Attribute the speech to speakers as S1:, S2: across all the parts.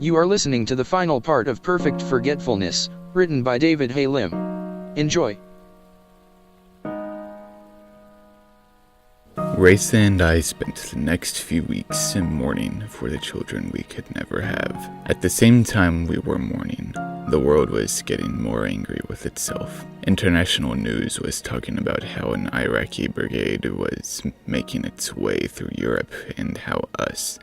S1: You are listening to the final part of Perfect Forgetfulness, written by David Lim. Enjoy.
S2: Raisa and I spent the next few weeks mourning for the children we could never have. At the same time we were mourning, the world was getting more angry with itself. International news was talking about how an Iraqi brigade was making its way through Europe and how us,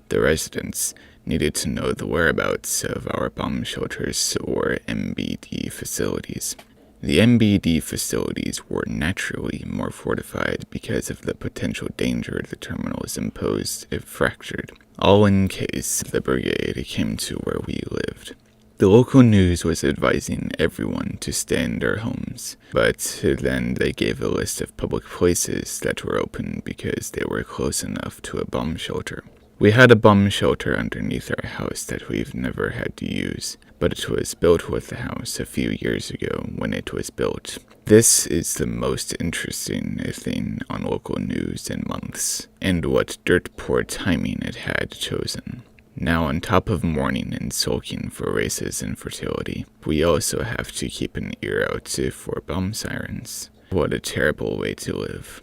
S2: the residents, needed to know the whereabouts of our bomb shelters or MBD facilities. The MBD facilities were naturally more fortified because of the potential danger the terminals imposed if fractured, all in case the brigade came to where we lived. The local news was advising everyone to stay in their homes, but then they gave a list of public places that were open because they were close enough to a bomb shelter. We had a bomb shelter underneath our house that we've never had to use, but it was built with the house a few years ago when it was built. This is the most interesting thing on local news in months, and what dirt poor timing it had chosen. Now, on top of mourning and sulking for Raisa's infertility, we also have to keep an ear out for bomb sirens. What a terrible way to live,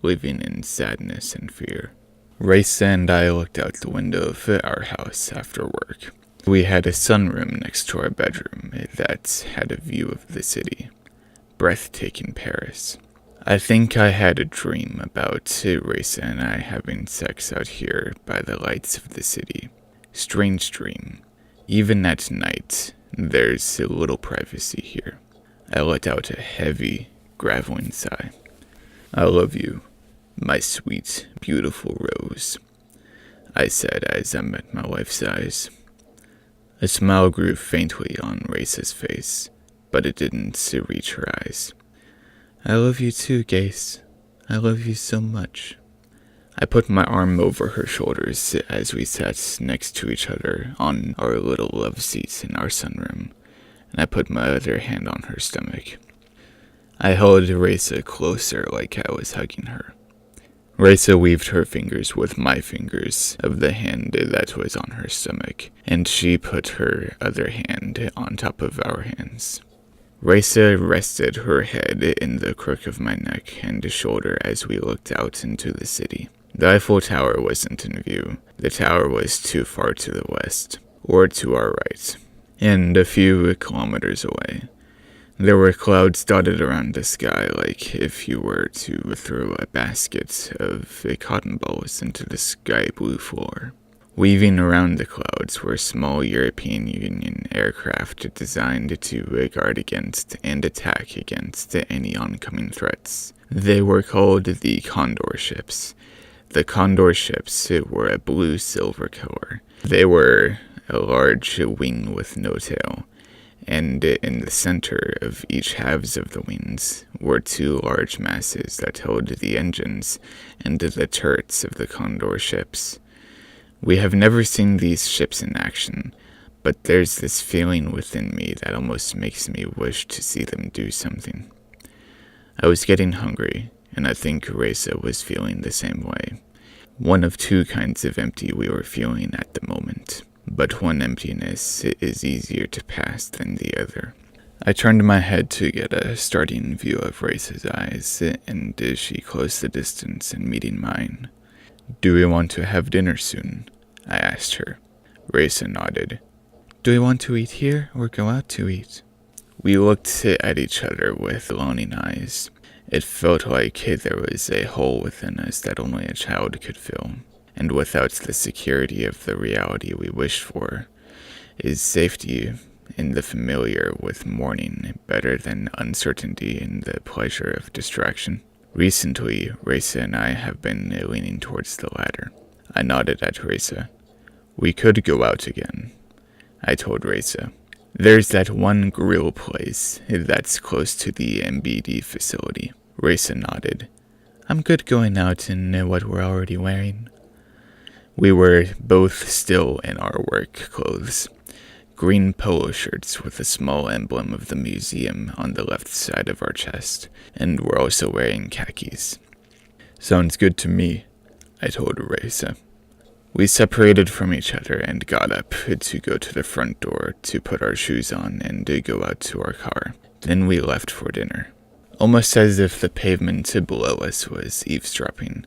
S2: living in sadness and fear. Raisa and I looked out the window of our house after work. We had a sunroom next to our bedroom that had a view of the city. Breathtaking Paris. I think I had a dream about Raisa and I having sex out here by the lights of the city. Strange dream. Even at night, there's a little privacy here. I let out a heavy, graveling sigh. I love you, my sweet, beautiful rose, I said as I met my wife's eyes. A smile grew faintly on Raisa's face, but it didn't reach her eyes. I love you too, Gace. I love you so much. I put my arm over her shoulders as we sat next to each other on our little love seat in our sunroom, and I put my other hand on her stomach. I held Raisa closer like I was hugging her. Raisa weaved her fingers with my fingers of the hand that was on her stomach, and she put her other hand on top of our hands. Raisa rested her head in the crook of my neck and shoulder as we looked out into the city. The Eiffel Tower wasn't in view. The tower was too far to the west, or to our right, and a few kilometers away. There were clouds dotted around the sky like if you were to throw a basket of cotton balls into the sky blue floor. Weaving around the clouds were small European Union aircraft designed to guard against and attack against any oncoming threats. They were called the Condor ships. The Condor ships were a blue-silver color. They were a large wing with no tail, and in the center of each halves of the wings were two large masses that held the engines and the turrets of the Condor ships. We have never seen these ships in action, but there's this feeling within me that almost makes me wish to see them do something. I was getting hungry, and I think Raisa was feeling the same way. One of two kinds of empty we were feeling at the moment. But one emptiness is easier to pass than the other. I turned my head to get a starting view of Raisa's eyes, and she closed the distance in meeting mine. Do we want to have dinner soon? I asked her. Raisa nodded. Do we want to eat here or go out to eat? We looked at each other with longing eyes. It felt like there was a hole within us that only a child could fill. And without the security of the reality we wished for, is safety in the familiar with mourning better than uncertainty in the pleasure of distraction? Recently, Raisa and I have been leaning towards the latter. I nodded at Raisa. We could go out again, I told Raisa. There's that one grill place that's close to the MBD facility. Raisa nodded. I'm good going out in what we're already wearing. We were both still in our work clothes, green polo shirts with a small emblem of the museum on the left side of our chest, and we're also wearing khakis. Sounds good to me, I told Raisa. We separated from each other and got up to go to the front door to put our shoes on and go out to our car. Then we left for dinner. Almost as if the pavement below us was eavesdropping,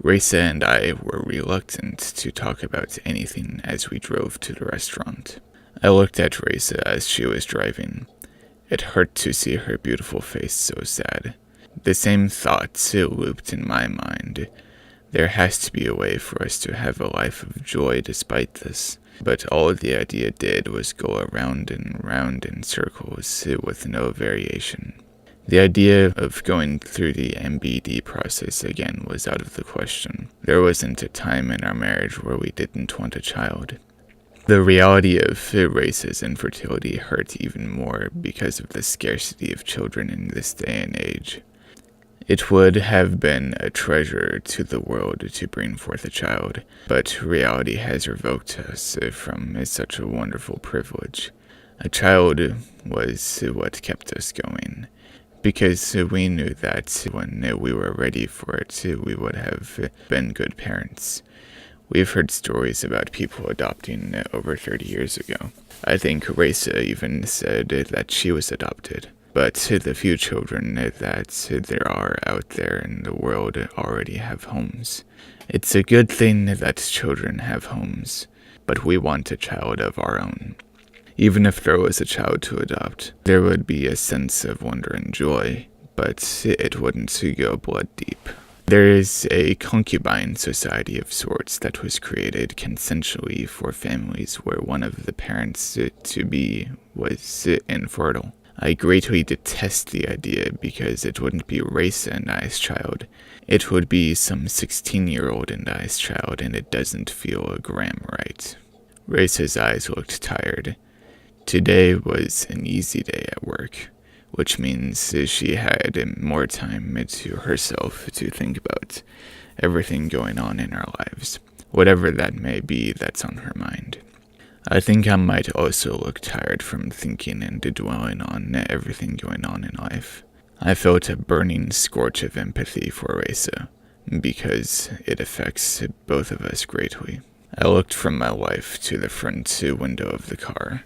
S2: Raisa and I were reluctant to talk about anything as we drove to the restaurant. I looked at Raisa as she was driving. It hurt to see her beautiful face so sad. The same thoughts looped in my mind. There has to be a way for us to have a life of joy despite this. But all the idea did was go around and round in circles with no variation. The idea of going through the MBD process again was out of the question. There wasn't a time in our marriage where we didn't want a child. The reality of Raisa's infertility hurt even more because of the scarcity of children in this day and age. It would have been a treasure to the world to bring forth a child, but reality has revoked us from such a wonderful privilege. A child was what kept us going, because we knew that when we were ready for it, we would have been good parents. We've heard stories about people adopting over 30 years ago. I think Raisa even said that she was adopted. But the few children that there are out there in the world already have homes. It's a good thing that children have homes, but we want a child of our own. Even if there was a child to adopt, there would be a sense of wonder and joy, but it wouldn't go blood deep. There is a concubine society of sorts that was created consensually for families where one of the parents to be was infertile. I greatly detest the idea because it wouldn't be Raisa and I's child. It would be some 16-year-old and I's child, and it doesn't feel a gram right. Raisa's eyes looked tired. Today was an easy day at work, which means she had more time to herself to think about everything going on in our lives, whatever that may be that's on her mind. I think I might also look tired from thinking and dwelling on everything going on in life. I felt a burning scorch of empathy for Raisa, because it affects both of us greatly. I looked from my wife to the front window of the car.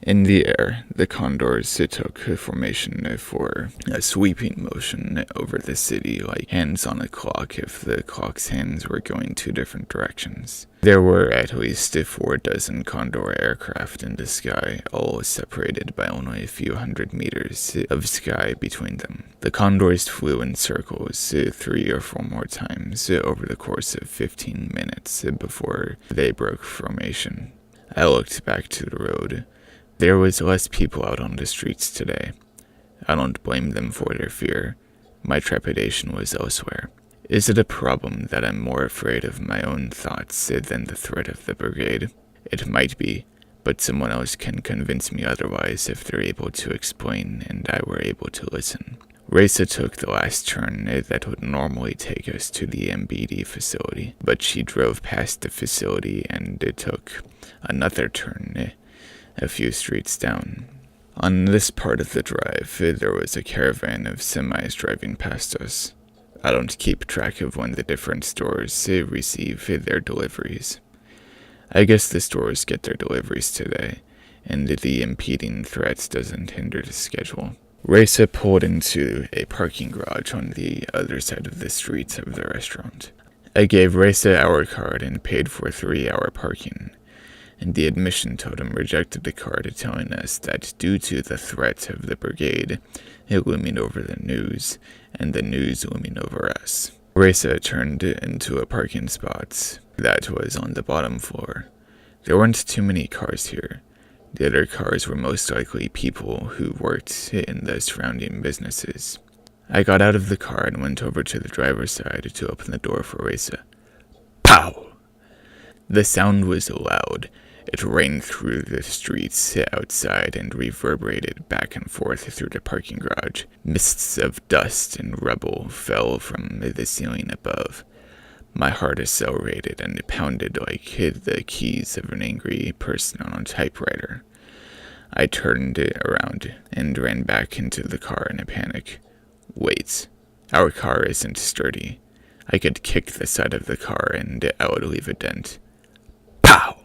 S2: In the air, the condors took formation for a sweeping motion over the city like hands on a clock if the clock's hands were going two different directions. There were at least 4 dozen condor aircraft in the sky, all separated by only a few hundred meters of sky between them. The condors flew in circles 3 or 4 more times over the course of 15 minutes before they broke formation. I looked back to the road. There was less people out on the streets today. I don't blame them for their fear. My trepidation was elsewhere. Is it a problem that I'm more afraid of my own thoughts than the threat of the brigade? It might be, but someone else can convince me otherwise if they're able to explain and I were able to listen. Raisa took the last turn that would normally take us to the MBD facility, but she drove past the facility and it took another turn a few streets down. On this part of the drive, there was a caravan of semis driving past us. I don't keep track of when the different stores receive their deliveries. I guess the stores get their deliveries today, and the impeding threat doesn't hinder the schedule. Raisa pulled into a parking garage on the other side of the street of the restaurant. I gave Raisa our card and paid for 3-hour parking, and the admission totem rejected the card, telling us that due to the threat of the brigade looming over the news, and the news looming over us. Raisa turned into a parking spot that was on the bottom floor. There weren't too many cars here. The other cars were most likely people who worked in the surrounding businesses. I got out of the car and went over to the driver's side to open the door for Raisa. Pow! The sound was loud. It rang through the streets outside and reverberated back and forth through the parking garage. Mists of dust and rubble fell from the ceiling above. My heart accelerated and pounded like the keys of an angry person on a typewriter. I turned around and ran back into the car in a panic. Wait, our car isn't sturdy. I could kick the side of the car and I would leave a dent. Pow!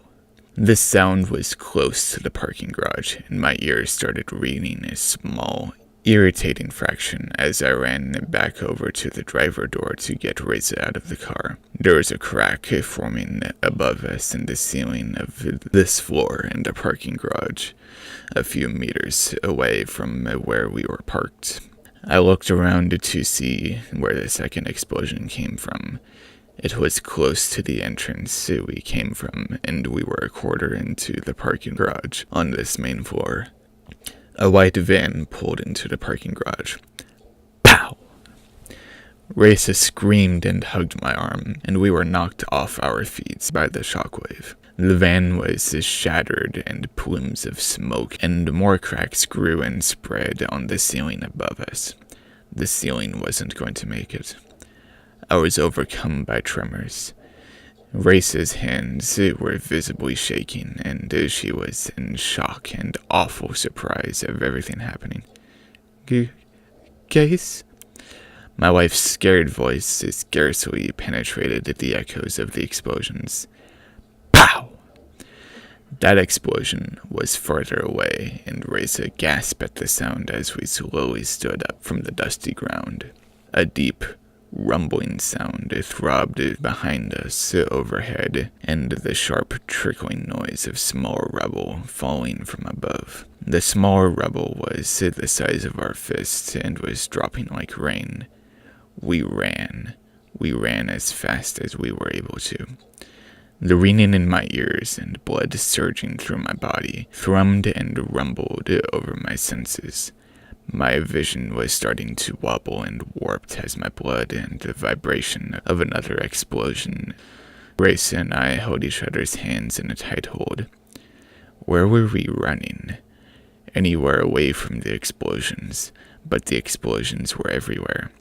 S2: The sound was close to the parking garage, and my ears started reading a small, irritating fraction as I ran back over to the driver door to get Reza out of the car. There was a crack forming above us in the ceiling of this floor in the parking garage, a few meters away from where we were parked. I looked around to see where the second explosion came from. It was close to the entrance we came from, and we were a quarter into the parking garage on this main floor. A white van pulled into the parking garage. Pow! Reza screamed and hugged my arm, and we were knocked off our feet by the shockwave. The van was shattered, and plumes of smoke and more cracks grew and spread on the ceiling above us. The ceiling wasn't going to make it. I was overcome by tremors. Reza's hands were visibly shaking, and she was in shock and awful surprise of everything happening. Case? My wife's scared voice scarcely penetrated the echoes of the explosions. Pow! That explosion was farther away, and Reza gasped at the sound as we slowly stood up from the dusty ground. A deep, rumbling sound throbbed behind us overhead, and the sharp trickling noise of small rubble falling from above. The smaller rubble was the size of our fists and was dropping like rain. We ran as fast as we were able to. The ringing in my ears and blood surging through my body thrummed and rumbled over my senses. My vision was starting to wobble and warped as my blood and the vibration of another explosion. Reza and I held each other's hands in a tight hold. Where were we running? Anywhere away from the explosions, but the explosions were everywhere.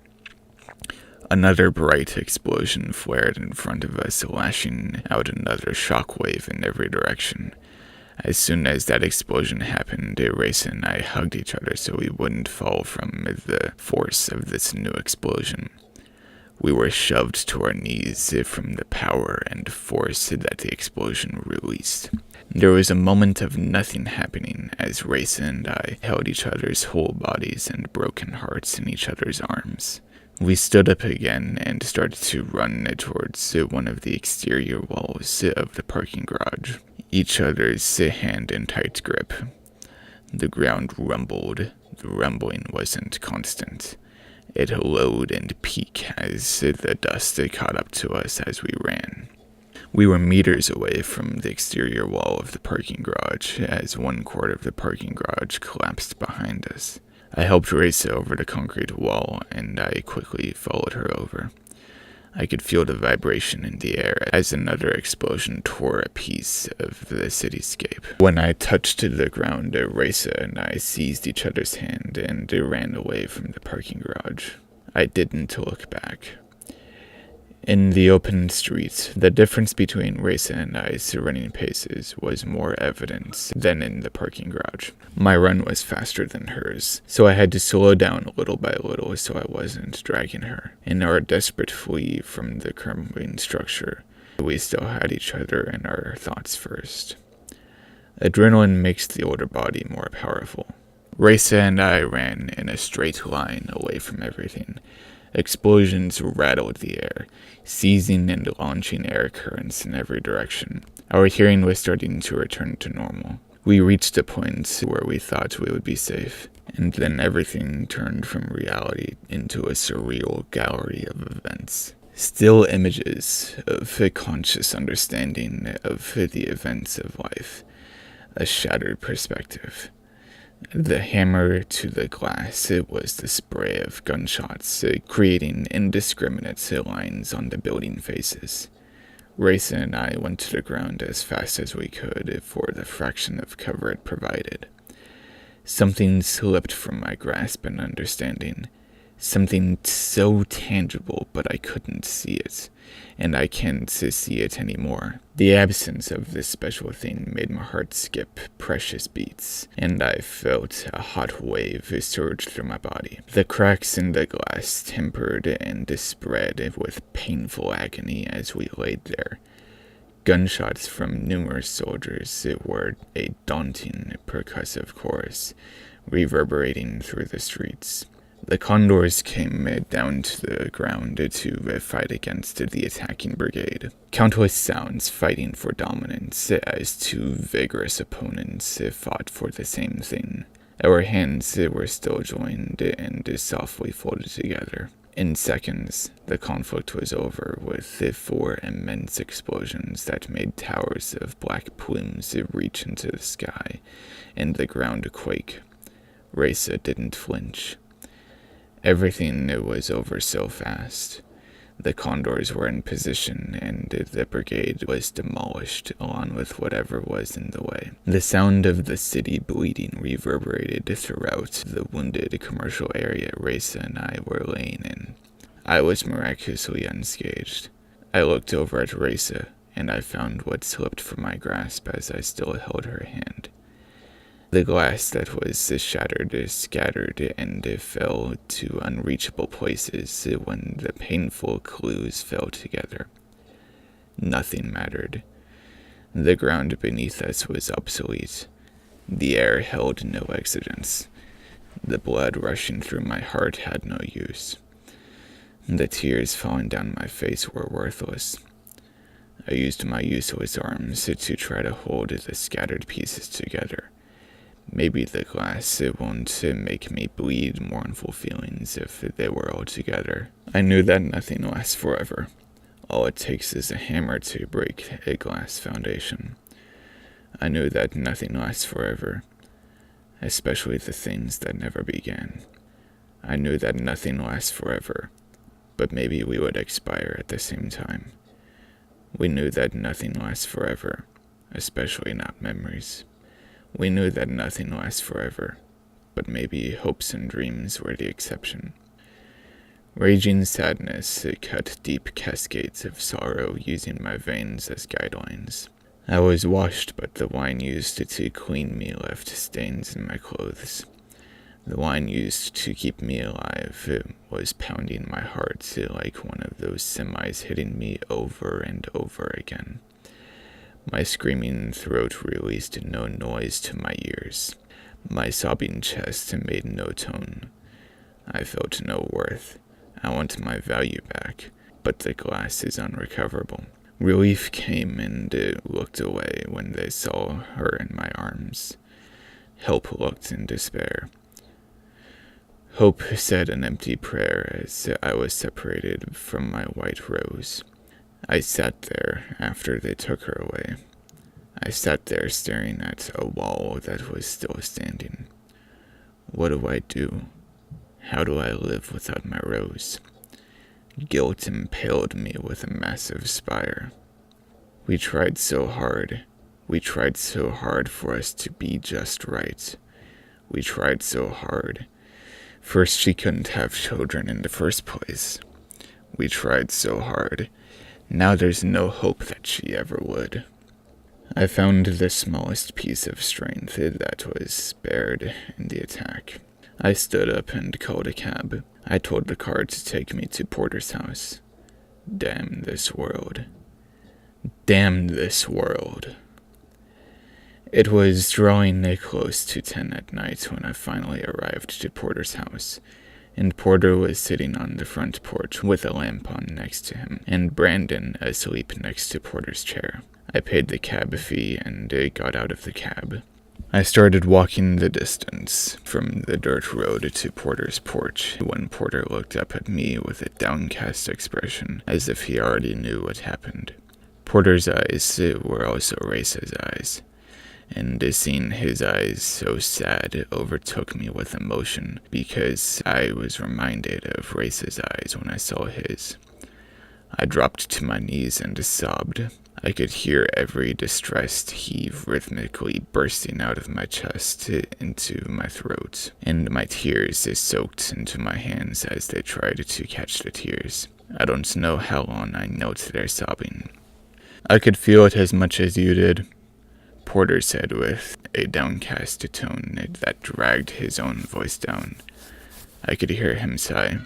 S2: Another bright explosion flared in front of us, lashing out another shockwave in every direction. As soon as that explosion happened, Reza and I hugged each other so we wouldn't fall from the force of this new explosion. We were shoved to our knees from the power and force that the explosion released. There was a moment of nothing happening as Reza and I held each other's whole bodies and broken hearts in each other's arms. We stood up again and started to run towards one of the exterior walls of the parking garage, each other's hand in tight grip. The ground rumbled. The rumbling wasn't constant. It lowed and peaked as the dust caught up to us as we ran. We were meters away from the exterior wall of the parking garage as one quarter of the parking garage collapsed behind us. I helped Reza over the concrete wall, and I quickly followed her over. I could feel the vibration in the air as another explosion tore a piece of the cityscape. When I touched the ground, Reza and I seized each other's hand and ran away from the parking garage. I didn't look back. In the open street, the difference between Reza and I's running paces was more evident than in the parking garage. My run was faster than hers, so I had to slow down little by little so I wasn't dragging her. In our desperate flee from the crumbling structure, we still had each other and our thoughts first. Adrenaline makes the older body more powerful. Reza and I ran in a straight line away from everything. Explosions rattled the air, seizing and launching air currents in every direction. Our hearing was starting to return to normal. We reached a point where we thought we would be safe, and then everything turned from reality into a surreal gallery of events. Still images of a conscious understanding of the events of life, a shattered perspective. The hammer to the glass, it was the spray of gunshots, creating indiscriminate lines on the building faces. Reza and I went to the ground as fast as we could for the fraction of cover it provided. Something slipped from my grasp and understanding. Something so tangible, but I couldn't see it, and I can't see it anymore. The absence of this special thing made my heart skip precious beats, and I felt a hot wave surge through my body. The cracks in the glass tempered and spread with painful agony as we laid there, Gunshots from numerous soldiers were a daunting percussive chorus, reverberating through the streets. The condors came down to the ground to fight against the attacking brigade. Countless sounds fighting for dominance as two vigorous opponents fought for the same thing. Our hands were still joined and softly folded together. In seconds, the conflict was over, with 4 immense explosions that made towers of black plumes reach into the sky, and the ground quake. Raisa didn't flinch. Everything was over so fast. The condors were in position, and the brigade was demolished, along with whatever was in the way. The sound of the city bleeding reverberated throughout the wounded commercial area Raisa and I were laying in. I was miraculously unscathed. I looked over at Raisa, and I found what slipped from my grasp as I still held her hand. The glass that was shattered scattered and fell to unreachable places when the painful clues fell together. Nothing mattered. The ground beneath us was obsolete. The air held no existence. The blood rushing through my heart had no use. The tears falling down my face were worthless. I used my useless arms to try to hold the scattered pieces together. Maybe the glass won't make me bleed mournful feelings if they were all together. I knew that nothing lasts forever. All it takes is a hammer to break a glass foundation. I knew that nothing lasts forever, especially the things that never began. I knew that nothing lasts forever, but maybe we would expire at the same time. We knew that nothing lasts forever, especially not memories. We knew that nothing lasts forever, but maybe hopes and dreams were the exception. Raging sadness cut deep cascades of sorrow using my veins as guidelines. I was washed, but the wine used to clean me left stains in my clothes. The wine used to keep me alive was pounding my heart like one of those semis hitting me over and over again. My screaming throat released no noise to my ears. My sobbing chest made no tone. I felt no worth. I want my value back, but the glass is unrecoverable. Relief came and looked away when they saw her in my arms. Help looked in despair. Hope said an empty prayer as I was separated from my white rose. I sat there after they took her away. I sat there staring at a wall that was still standing. What do I do? How do I live without my rose? Guilt impaled me with a massive spire. We tried so hard. We tried so hard for us to be just right. We tried so hard. First, she couldn't have children in the first place. We tried so hard. Now there's no hope that she ever would. I found the smallest piece of strength that was spared in the attack. I stood up and called a cab. I told the car to take me to Porter's house. Damn this world. Damn this world. It was drawing close to 10 at night when I finally arrived to Porter's house, and Porter was sitting on the front porch with a lamp on next to him, and Brandon asleep next to Porter's chair. I paid the cab fee and got out of the cab. I started walking the distance from the dirt road to Porter's porch when Porter looked up at me with a downcast expression, as if he already knew what happened. Porter's eyes were also Raisa's eyes, and seeing his eyes so sad overtook me with emotion because I was reminded of Raisa's eyes when I saw his. I dropped to my knees and sobbed. I could hear every distressed heave rhythmically bursting out of my chest into my throat, and my tears soaked into my hands as they tried to catch the tears. I don't know how long I knelt there sobbing. I could feel it as much as you did, Porter said with a downcast tone that dragged his own voice down. I could hear him sigh.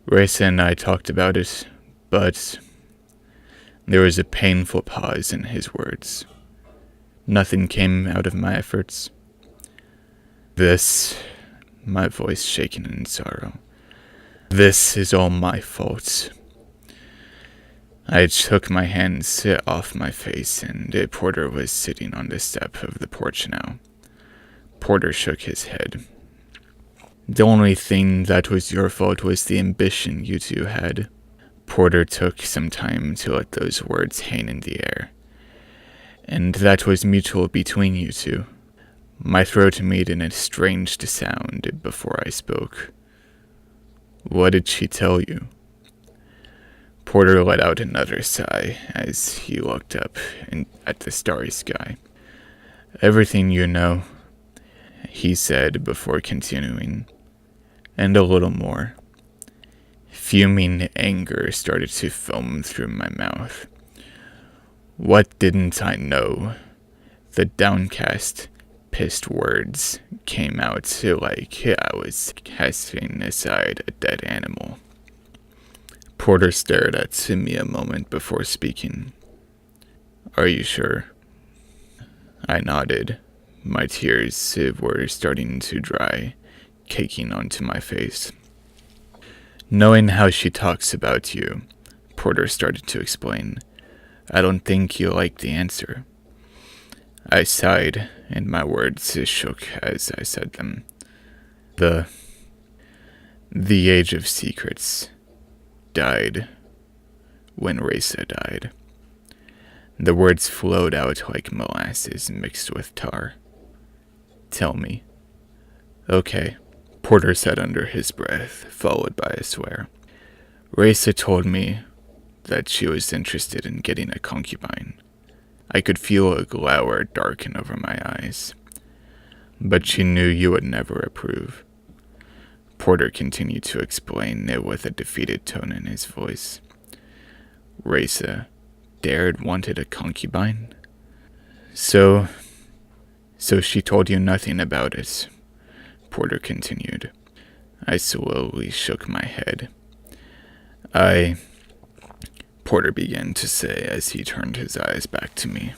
S2: Raisa and I talked about it, but There was a painful pause in his words. Nothing came out of my efforts. This, my voice shaken in sorrow, this is all my fault. I took my hands off my face, and Porter was sitting on the step of the porch now. Porter shook his head. The only thing that was your fault was the ambition you two had. Porter took some time to let those words hang in the air. And that was mutual between you two. My throat made an estranged sound before I spoke. What did she tell you? Porter let out another sigh as he looked up at the starry sky. Everything you know, he said before continuing, and a little more. Fuming anger started to foam through my mouth. What didn't I know? The downcast, pissed words came out like I was casting aside a dead animal. Porter stared at me a moment before speaking. Are you sure? I nodded. My tears were starting to dry, caking onto my face. Knowing how she talks about you, Porter started to explain, I don't think you'll like the answer. I sighed, and my words shook as I said them. The age of secrets died when Raisa died. The words flowed out like molasses mixed with tar. Tell me. Okay, Porter said under his breath, followed by a swear. Raisa told me that she was interested in getting a concubine. I could feel a glower darken over my eyes. But she knew you would never approve. Porter continued to explain it with a defeated tone in his voice. Raisa wanted a concubine? So she told you nothing about it, Porter continued. I slowly shook my head. Porter began to say as he turned his eyes back to me.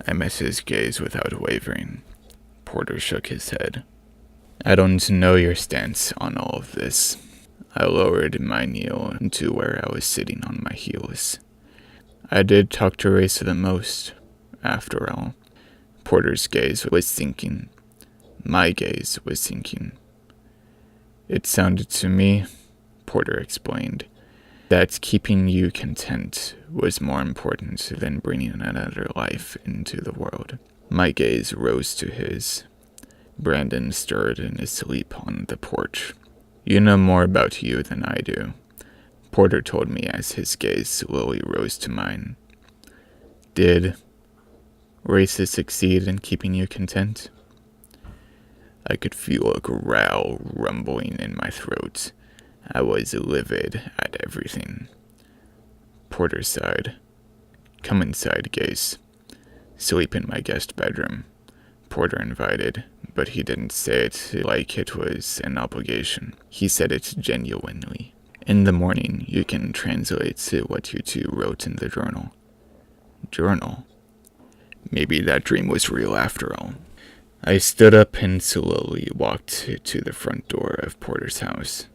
S2: I met his gaze without wavering. Porter shook his head. I don't know your stance on all of this. I lowered my kneel to where I was sitting on my heels. I did talk to Raisa the most, after all. Porter's gaze was sinking. My gaze was sinking. It sounded to me, Porter explained, that keeping you content was more important than bringing another life into the world. My gaze rose to his. Brandon stirred in his sleep on the porch. You know more about you than I do, Porter told me as his gaze slowly rose to mine. Did Raisa succeed in keeping you content? I could feel a growl rumbling in my throat. I was livid at everything. Porter sighed. Come inside, Gase. Sleep in my guest bedroom, Porter invited, but he didn't say it like it was an obligation. He said it genuinely. In the morning, you can translate what you two wrote in the journal. Journal? Maybe that dream was real after all. I stood up and slowly walked to the front door of Porter's house.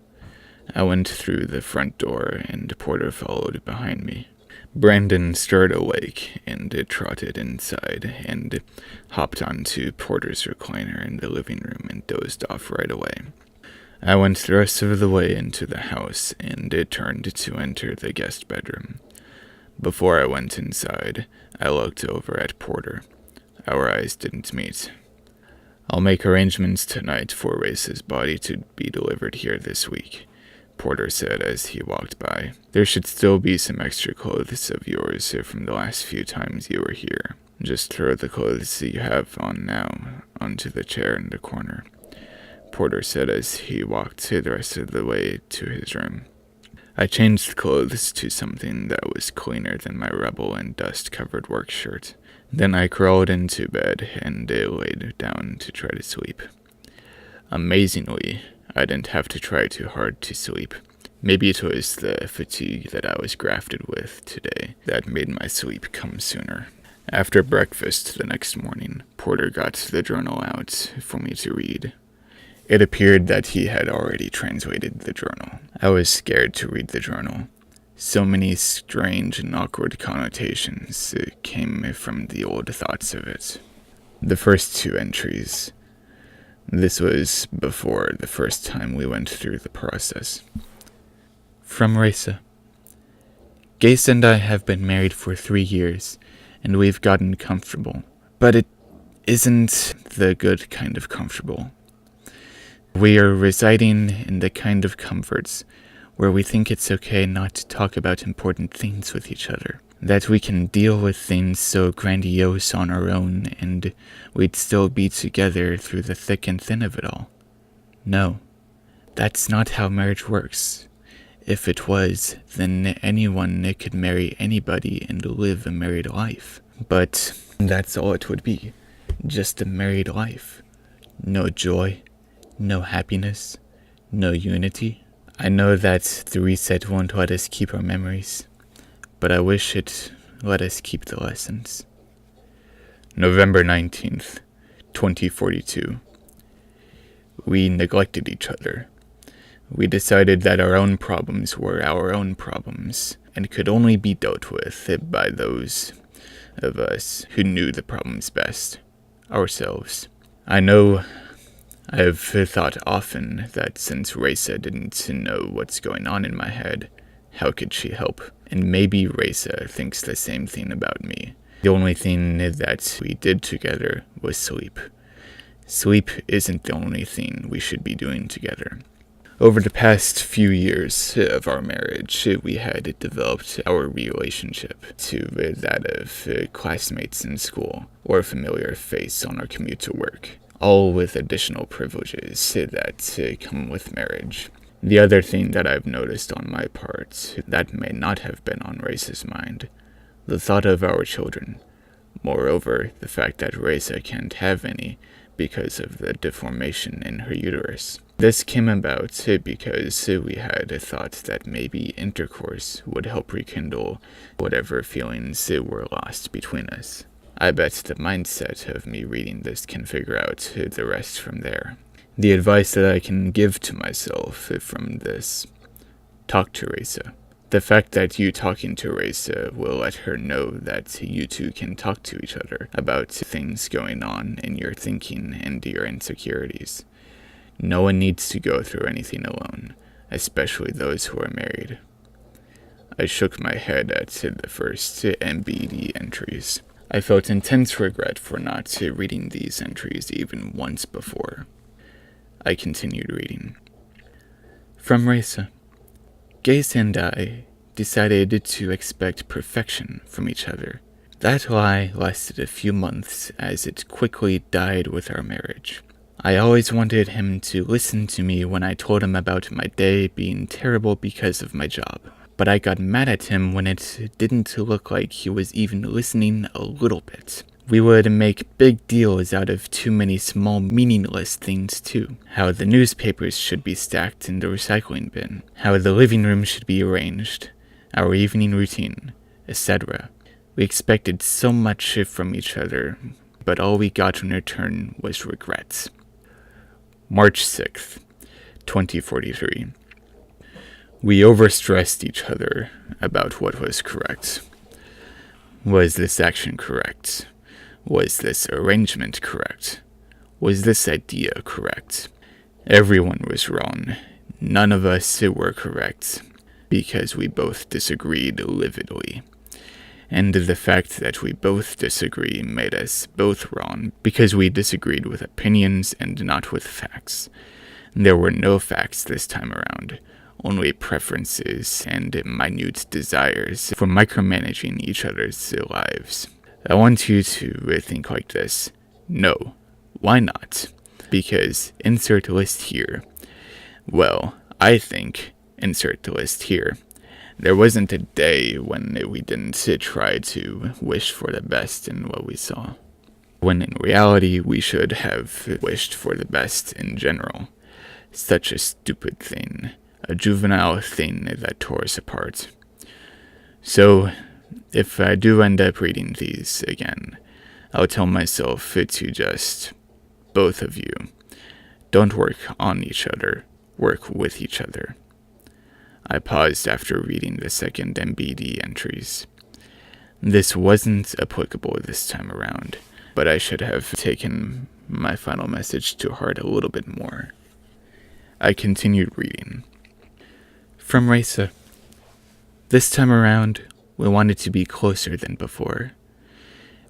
S2: I went through the front door and Porter followed behind me. Brandon stirred awake and trotted inside and hopped onto Porter's recliner in the living room and dozed off right away. I went the rest of the way into the house and turned to enter the guest bedroom. Before I went inside, I looked over at Porter. Our eyes didn't meet. I'll make arrangements tonight for Raisa's body to be delivered here this week, Porter said as he walked by. There should still be some extra clothes of yours from the last few times you were here. Just throw the clothes that you have on now onto the chair in the corner, Porter said as he walked the rest of the way to his room. I changed clothes to something that was cleaner than my rubble and dust-covered work shirt. Then I crawled into bed and laid down to try to sleep. Amazingly, I didn't have to try too hard to sleep. Maybe it was the fatigue that I was grafted with today that made my sleep come sooner. After breakfast the next morning, Porter got the journal out for me to read. It appeared that he had already translated the journal. I was scared to read the journal. So many strange and awkward connotations came from the old thoughts of it. The first 2 entries. This was before the first time we went through the process. From Raisa. Gase and I have been married for 3 years, and we've gotten comfortable. But it isn't the good kind of comfortable. We are residing in the kind of comforts where we think it's okay not to talk about important things with each other. That we can deal with things so grandiose on our own, and we'd still be together through the thick and thin of it all. No, that's not how marriage works. If it was, then anyone could marry anybody and live a married life. But that's all it would be. Just a married life. No joy, no happiness, no unity. I know that the reset won't let us keep our memories, but I wish it let us keep the lessons. November 19th, 2042. We neglected each other. We decided that our own problems were our own problems, and could only be dealt with by those of us who knew the problems best, ourselves. I know I've thought often that since Raisa didn't know what's going on in my head, how could she help? And maybe Raisa thinks the same thing about me. The only thing that we did together was sleep. Sleep isn't the only thing we should be doing together. Over the past few years of our marriage, we had developed our relationship to that of classmates in school or a familiar face on our commute to work, all with additional privileges that come with marriage. The other thing that I've noticed on my part that may not have been on Raisa's mind, the thought of our children. Moreover, the fact that Raisa can't have any because of the deformation in her uterus. This came about because we had thought that maybe intercourse would help rekindle whatever feelings were lost between us. I bet the mindset of me reading this can figure out the rest from there. The advice that I can give to myself from this: talk to Raisa. The fact that you talking to Raisa will let her know that you two can talk to each other about things going on in your thinking and your insecurities. No one needs to go through anything alone, especially those who are married. I shook my head at the first MBD entries. I felt intense regret for not reading these entries even once before. I continued reading. From Raisa. Gase and I decided to expect perfection from each other. That lie lasted a few months as it quickly died with our marriage. I always wanted him to listen to me when I told him about my day being terrible because of my job. But I got mad at him when it didn't look like he was even listening a little bit. We would make big deals out of too many small meaningless things too. How the newspapers should be stacked in the recycling bin. How the living room should be arranged. Our evening routine, etc. We expected so much from each other, but all we got in return was regrets. March 6th, 2043. We overstressed each other about what was correct. Was this action correct? Was this arrangement correct? Was this idea correct? Everyone was wrong. None of us were correct, because we both disagreed lividly. And the fact that we both disagree made us both wrong, because we disagreed with opinions and not with facts. There were no facts this time around, only preferences and minute desires for micromanaging each other's lives. I want you to think like this. No. Why not? Because insert list here. Well, I think insert list here. There wasn't a day when we didn't try to wish for the best in what we saw. When in reality, we should have wished for the best in general. Such a stupid thing. a juvenile thing that tore us apart. So, if I do end up reading these again, I'll tell myself to just, both of you, don't work on each other, work with each other. I paused after reading the second MBD entries. This wasn't applicable this time around, but I should have taken my final message to heart a little bit more. I continued reading. From Raisa. This time around, we wanted to be closer than before.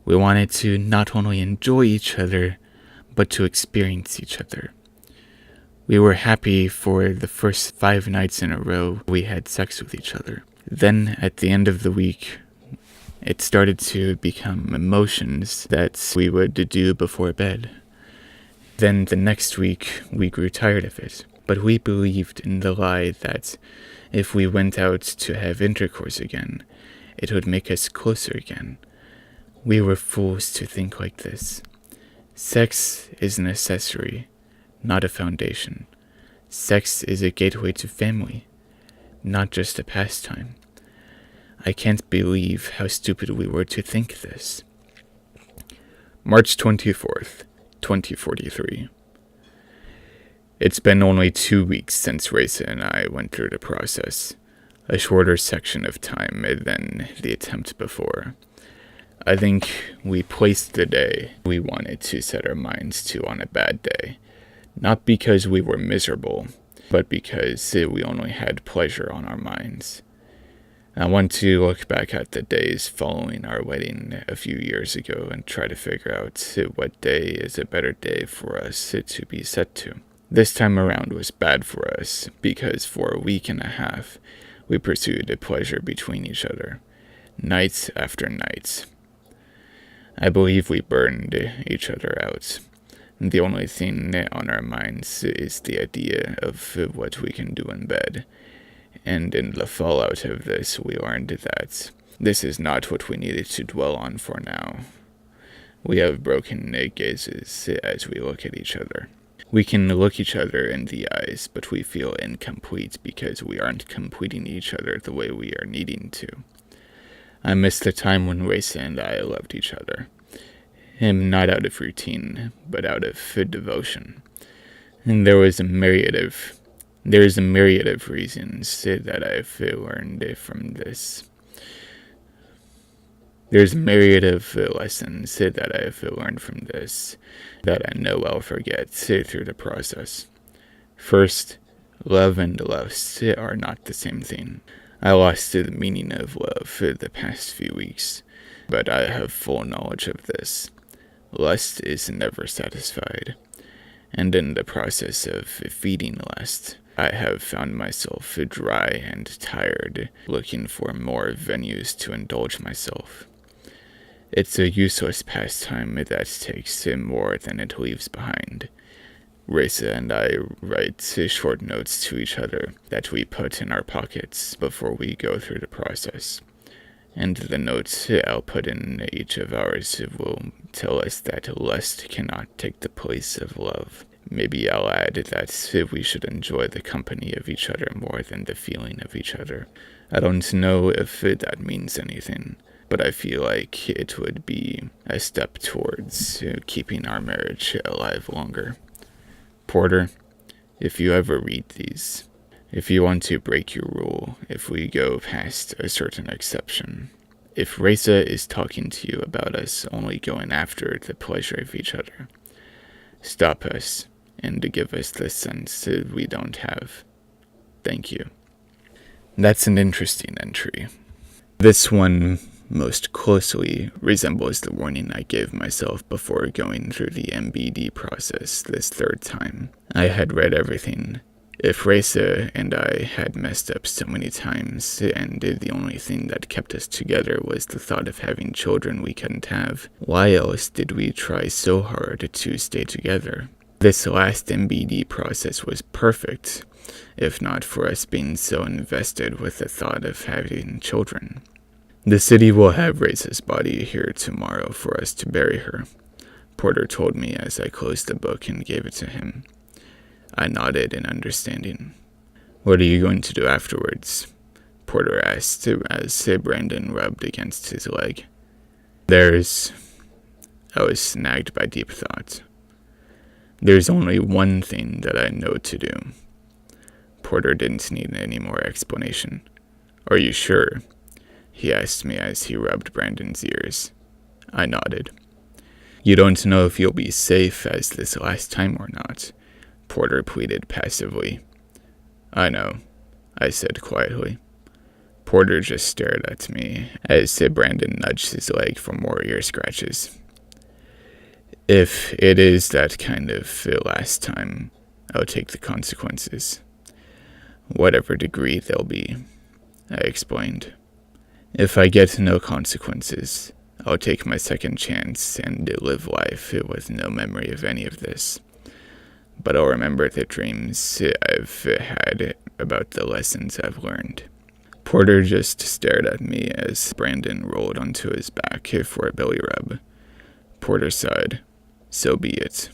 S2: We wanted to not only enjoy each other, but to experience each other. We were happy for the first 5 nights in a row we had sex with each other. Then, at the end of the week, it started to become emotions that we would do before bed. Then the next week, we grew tired of it. But we believed in the lie that if we went out to have intercourse again, it would make us closer again. We were fools to think like this. Sex is an accessory, not a foundation. Sex is a gateway to family, not just a pastime. I can't believe how stupid we were to think this. March 24th, 2043. It's been only 2 weeks since Raisa and I went through the process, a shorter section of time than the attempt before. I think we placed the day we wanted to set our minds to on a bad day, not because we were miserable, but because we only had pleasure on our minds. I want to look back at the days following our wedding a few years ago and try to figure out what day is a better day for us to be set to. This time around was bad for us because for a week and a half we pursued a pleasure between each other, night after night. I believe we burned each other out. The only thing on our minds is the idea of what we can do in bed. And in the fallout of this, we learned that this is not what we needed to dwell on for now. We have broken gazes as we look at each other. We can look each other in the eyes, but we feel incomplete because we aren't completing each other the way we are needing to. I miss the time when Raisa and I loved each other. Him not out of routine, but out of devotion. And there is a myriad of reasons that I've learned from this. There's a myriad of lessons that I've learned from this that I know I'll forget through the process. First, love and lust are not the same thing. I lost the meaning of love the past few weeks, but I have full knowledge of this. Lust is never satisfied, and in the process of feeding lust, I have found myself dry and tired, looking for more venues to indulge myself. It's a useless pastime that takes more than it leaves behind. Raisa and I write short notes to each other that we put in our pockets before we go through the process. And the notes I'll put in each of ours will tell us that lust cannot take the place of love. Maybe I'll add that we should enjoy the company of each other more than the feeling of each other. I don't know if that means anything, but I feel like it would be a step towards keeping our marriage alive longer. Porter, if you ever read these, if you want to break your rule, if we go past a certain exception, if Raisa is talking to you about us only going after the pleasure of each other, stop us and give us the sense we don't have. Thank you. That's an interesting entry. This one most closely resembles the warning I gave myself before going through the MBD process this third time. I had read everything. If Raisa and I had messed up so many times, and the only thing that kept us together was the thought of having children we couldn't have, why else did we try so hard to stay together? This last MBD process was perfect, if not for us being so invested with the thought of having children. The city will have Raisa's body here tomorrow for us to bury her, Porter told me as I closed the book and gave it to him. I nodded in understanding. "What are you going to do afterwards?" Porter asked as Brandon rubbed against his leg. I was snagged by deep thought. "There's only one thing that I know to do." Porter didn't need any more explanation. "Are you sure?" he asked me as he rubbed Brandon's ears. I nodded. "You don't know if you'll be safe as this last time or not," Porter pleaded passively. "I know," I said quietly. Porter just stared at me as Brandon nudged his leg for more ear scratches. "If it is that kind of last time, I'll take the consequences. Whatever degree they'll be," I explained. "If I get no consequences, I'll take my second chance and live life with no memory of any of this. But I'll remember the dreams I've had about the lessons I've learned." Porter just stared at me as Brandon rolled onto his back for a belly rub. Porter sighed. "So be it."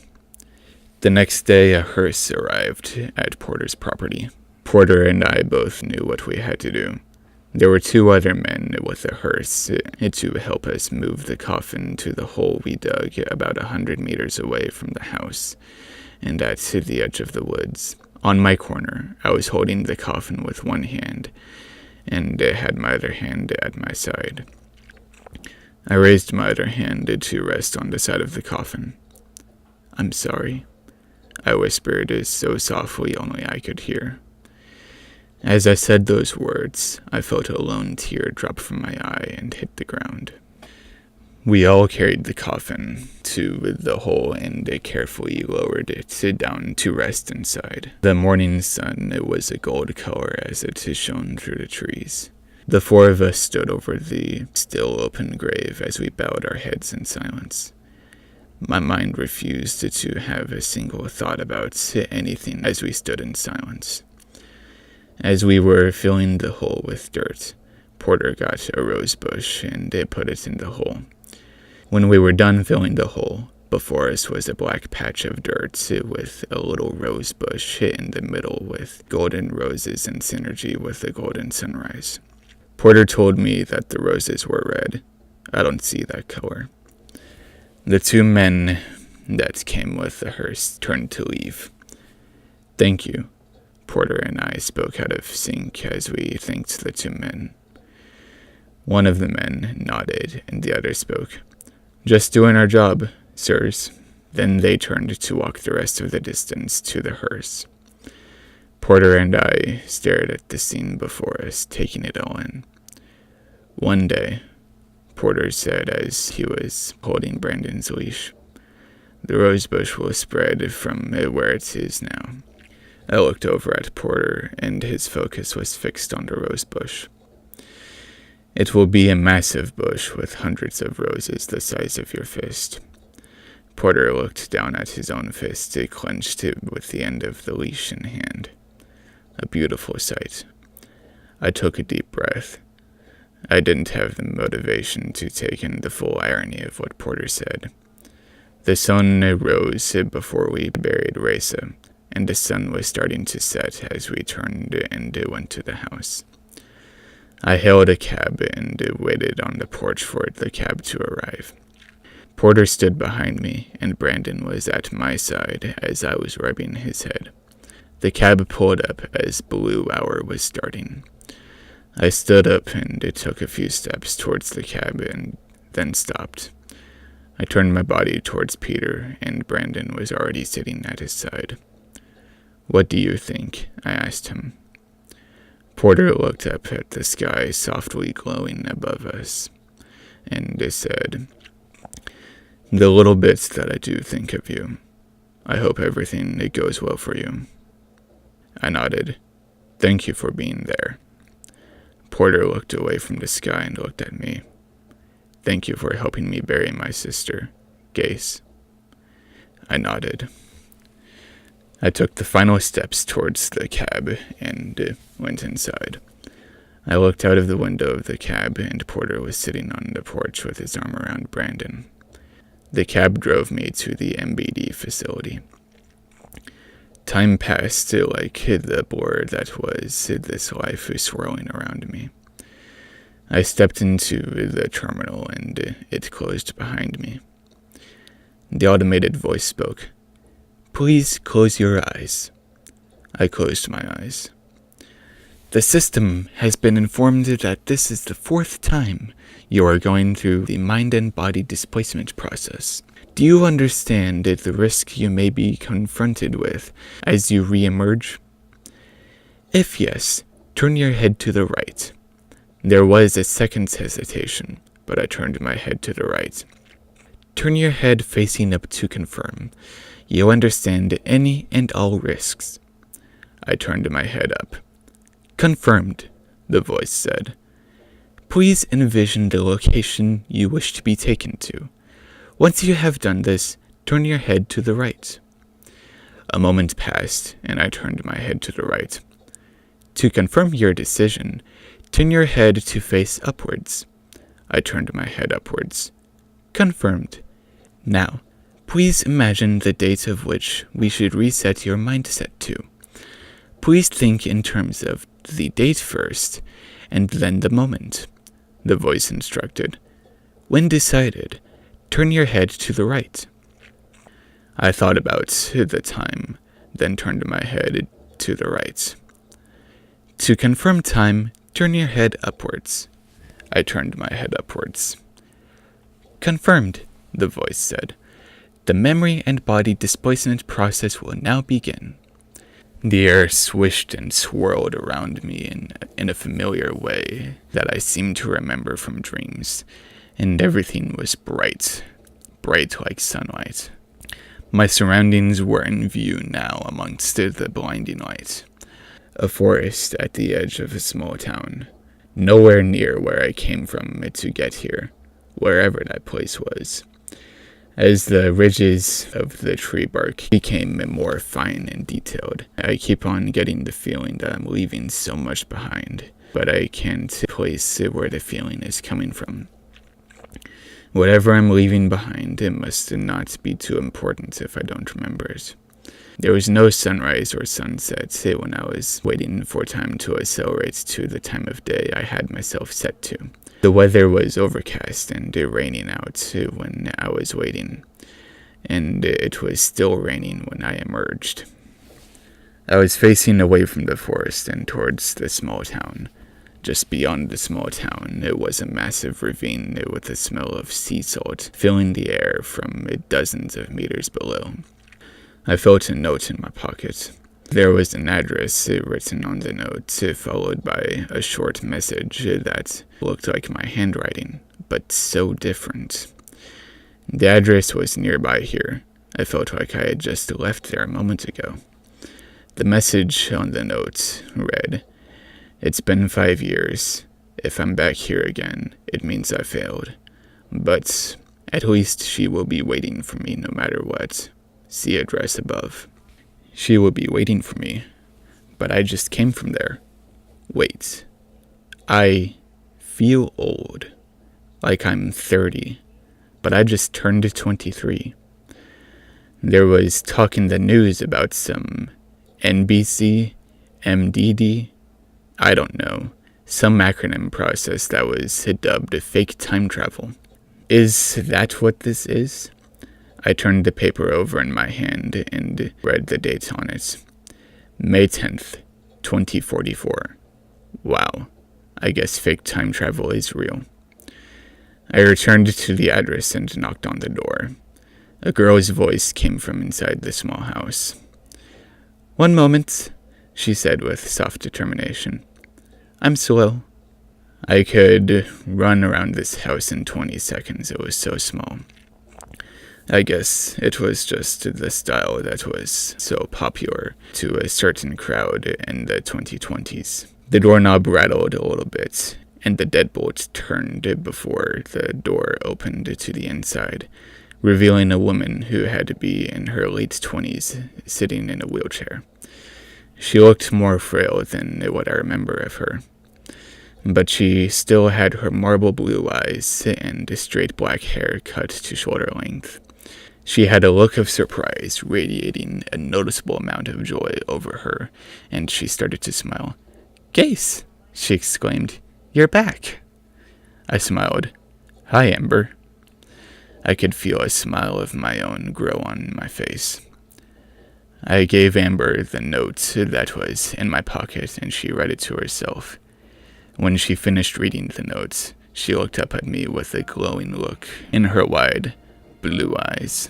S2: The next day, a hearse arrived at Porter's property. Porter and I both knew what we had to do. There were 2 other men with a hearse to help us move the coffin to the hole we dug about 100 meters away from the house and at the edge of the woods. On my corner, I was holding the coffin with one hand and had my other hand at my side. I raised my other hand to rest on the side of the coffin. "I'm sorry," I whispered so softly only I could hear. As I said those words, I felt a lone tear drop from my eye and hit the ground. We all carried the coffin to the hole and carefully lowered it down to rest inside. The morning sun was a gold color as it shone through the trees. The 4 of us stood over the still open grave as we bowed our heads in silence. My mind refused to have a single thought about anything as we stood in silence. As we were filling the hole with dirt, Porter got a rose bush and put it in the hole. When we were done filling the hole, before us was a black patch of dirt with a little rose bush in the middle with golden roses in synergy with the golden sunrise. Porter told me that the roses were red. I don't see that color. The 2 men that came with the hearse turned to leave. "Thank you." Porter and I spoke out of sync as we thanked the 2 men. One of the men nodded and the other spoke. "Just doing our job, sirs." Then they turned to walk the rest of the distance to the hearse. Porter and I stared at the scene before us, taking it all in. "One day," Porter said as he was holding Brandon's leash, "the rosebush will spread from where it is now." I looked over at Porter, and his focus was fixed on the rosebush. "It will be a massive bush with hundreds of roses the size of your fist." Porter looked down at his own fist, clenched with the end of the leash in hand. A beautiful sight. I took a deep breath. I didn't have the motivation to take in the full irony of what Porter said. The sun rose before we buried Reza, and the sun was starting to set as we turned and went to the house. I hailed a cab and waited on the porch for the cab to arrive. Porter stood behind me, and Brandon was at my side as I was rubbing his head. The cab pulled up as Blue Hour was starting. I stood up and took a few steps towards the cab and then stopped. I turned my body towards Peter, and Brandon was already sitting at his side. "What do you think?" I asked him. Porter looked up at the sky softly glowing above us, and said, "The little bits that I do think of you. I hope everything goes well for you." I nodded. "Thank you for being there." Porter looked away from the sky and looked at me. "Thank you for helping me bury my sister, Gase." I nodded. I took the final steps towards the cab and went inside. I looked out of the window of the cab, and Porter was sitting on the porch with his arm around Brandon. The cab drove me to the MBD facility. Time passed like the blur that was this life swirling around me. I stepped into the terminal and it closed behind me. The automated voice spoke. "Please close your eyes." I closed my eyes. "The system has been informed that this is the 4th time you are going through the mind and body displacement process. Do you understand the risk you may be confronted with as you re-emerge? If yes, turn your head to the right." There was a second's hesitation, but I turned my head to the right. "Turn your head facing up to confirm. You understand any and all risks." I turned my head up. "Confirmed," the voice said. "Please envision the location you wish to be taken to. Once you have done this, turn your head to the right." A moment passed, and I turned my head to the right. "To confirm your decision, turn your head to face upwards." I turned my head upwards. "Confirmed. Now, please imagine the date of which we should reset your mindset to. Please think in terms of the date first, and then the moment," the voice instructed. "When decided, turn your head to the right." I thought about the time, then turned my head to the right. "To confirm time, turn your head upwards." I turned my head upwards. "Confirmed," the voice said. "The memory and body displacement process will now begin." The air swished and swirled around me in a familiar way that I seemed to remember from dreams, and everything was bright like sunlight. My surroundings were in view now amongst the blinding light. A forest at the edge of a small town, nowhere near where I came from to get here, wherever that place was. As the ridges of the tree bark became more fine and detailed, I keep on getting the feeling that I'm leaving so much behind, but I can't place where the feeling is coming from. Whatever I'm leaving behind, it must not be too important if I don't remember it. There was no sunrise or sunset when I was waiting for time to accelerate to the time of day I had myself set to. The weather was overcast and raining out when I was waiting, and it was still raining when I emerged. I was facing away from the forest and towards the small town. Just beyond the small town, it was a massive ravine with the smell of sea salt filling the air from dozens of meters below. I felt a note in my pocket. There was an address written on the note, followed by a short message that looked like my handwriting, but so different. The address was nearby here. I felt like I had just left there a moment ago. The message on the note read, "It's been 5 years. If I'm back here again, it means I failed. But at least she will be waiting for me no matter what. See address above." She will be waiting for me, but I just came from there. Wait, I feel old, like I'm 30, but I just turned 23. There was talk in the news about some NBC, MDD, I don't know, some acronym process that was dubbed fake time travel. Is that what this is? I turned the paper over in my hand and read the date on it. May 10th, 2044. Wow, I guess fake time travel is real. I returned to the address and knocked on the door. A girl's voice came from inside the small house. "1 moment," she said with soft determination. "I'm slow." I could run around this house in 20 seconds, it was so small. I guess it was just the style that was so popular to a certain crowd in the 2020s. The doorknob rattled a little bit, and the deadbolt turned before the door opened to the inside, revealing a woman who had to be in her late 20s, sitting in a wheelchair. She looked more frail than what I remember of her, but she still had her marble blue eyes and straight black hair cut to shoulder length. She had a look of surprise radiating a noticeable amount of joy over her, and she started to smile. "Gase," she exclaimed, "you're back." I smiled. "Hi, Amber." I could feel a smile of my own grow on my face. I gave Amber the note that was in my pocket, and she read it to herself. When she finished reading the notes, she looked up at me with a glowing look in her wide, blue eyes.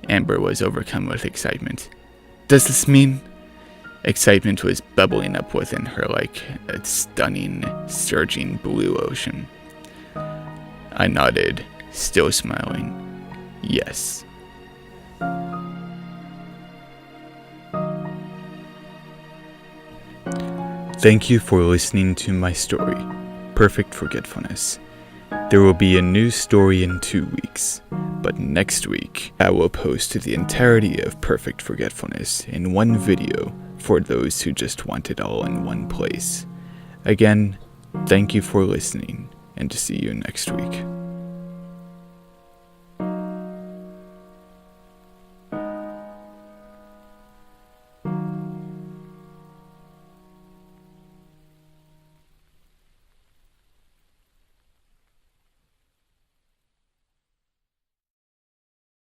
S2: Amber was overcome with excitement. "Does this mean?" Excitement was bubbling up within her like a stunning, surging blue ocean. I nodded, still smiling. Yes. Thank you for listening to my story, Perfect Forgetfulness. There will be a new story in 2 weeks, but next week I will post the entirety of Perfect Forgetfulness in one video for those who just want it all in one place. Again, thank you for listening, and to see you next week.